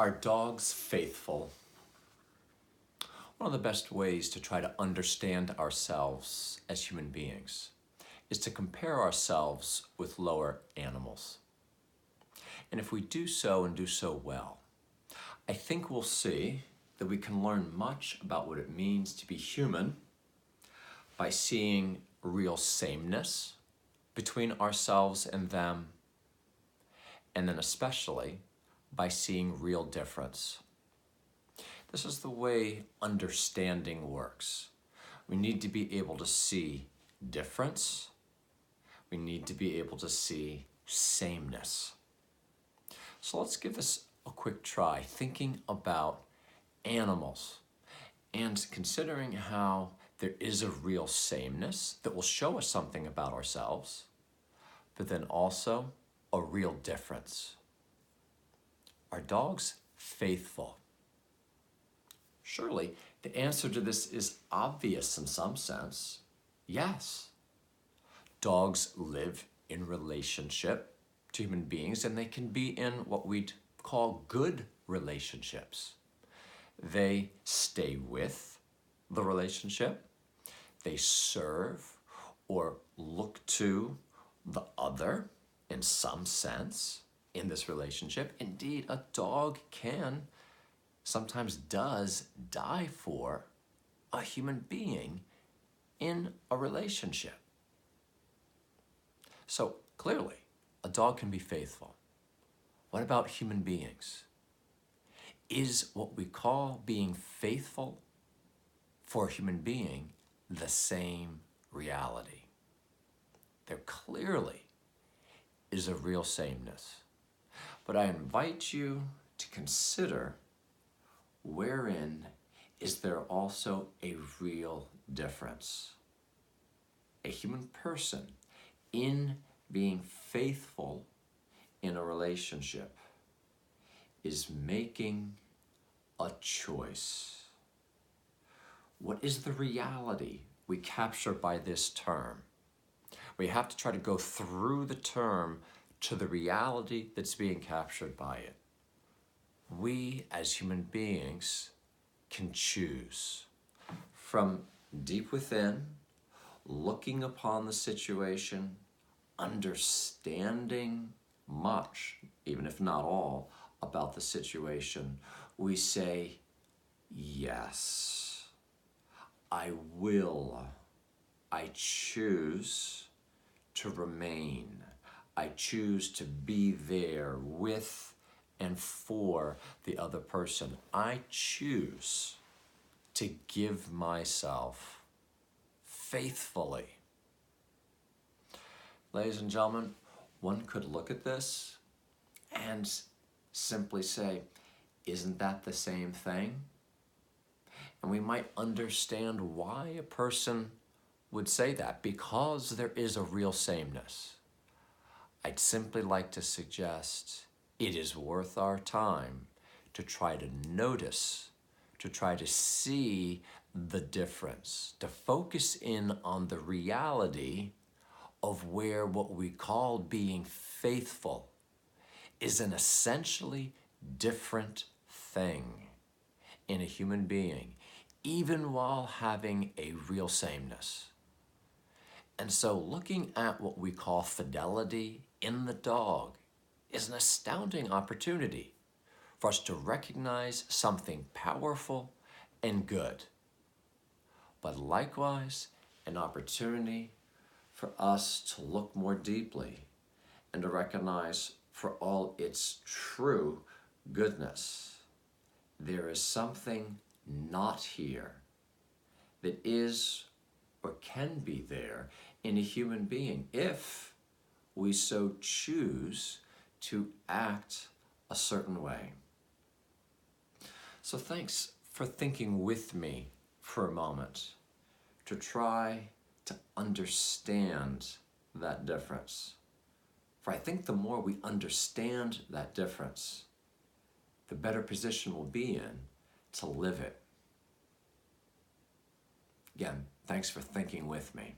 Are dogs faithful? One of the best ways to try to understand ourselves as human beings is to compare ourselves with lower animals. And if we do so and do so well, I think we'll see that we can learn much about what it means to be human by seeing real sameness between ourselves and them, and then especially by seeing real difference. This is the way understanding works. We need to be able to see difference. We need to be able to see sameness. So let's give this a quick try, thinking about animals and considering how there is a real sameness that will show us something about ourselves, but then also a real difference. Are dogs faithful? Surely the answer to this is obvious in some sense. Yes. Dogs live in relationship to human beings, and they can be in what we'd call good relationships. They stay with the relationship. They serve or look to the other in some sense in this relationship. Indeed, a dog can, sometimes does, die for a human being in a relationship. So clearly, a dog can be faithful. What about human beings? Is what we call being faithful for a human being the same reality? There clearly is a real sameness. But I invite you to consider wherein is there also a real difference? A human person in being faithful in a relationship is making a choice. What is the reality we capture by this term? We have to try to go through the term to the reality that's being captured by it. We as human beings can choose from deep within, looking upon the situation, understanding much, even if not all, about the situation. We say, yes, I will. I choose to remain. I choose to be there with and for the other person. I choose to give myself faithfully. Ladies and gentlemen, one could look at this and simply say, isn't that the same thing? And we might understand why a person would say that, because there is a real sameness. I'd simply like to suggest it is worth our time to try to notice, to try to see the difference, to focus in on the reality of where what we call being faithful is an essentially different thing in a human being, even while having a real sameness. And so looking at what we call fidelity in the dog is an astounding opportunity for us to recognize something powerful and good, but likewise an opportunity for us to look more deeply and to recognize for all its true goodness, there is something not here that is or can be there in a human being if we so choose to act a certain way. So thanks for thinking with me for a moment to try to understand that difference. For I think the more we understand that difference, the better position we'll be in to live it. Again, thanks for thinking with me.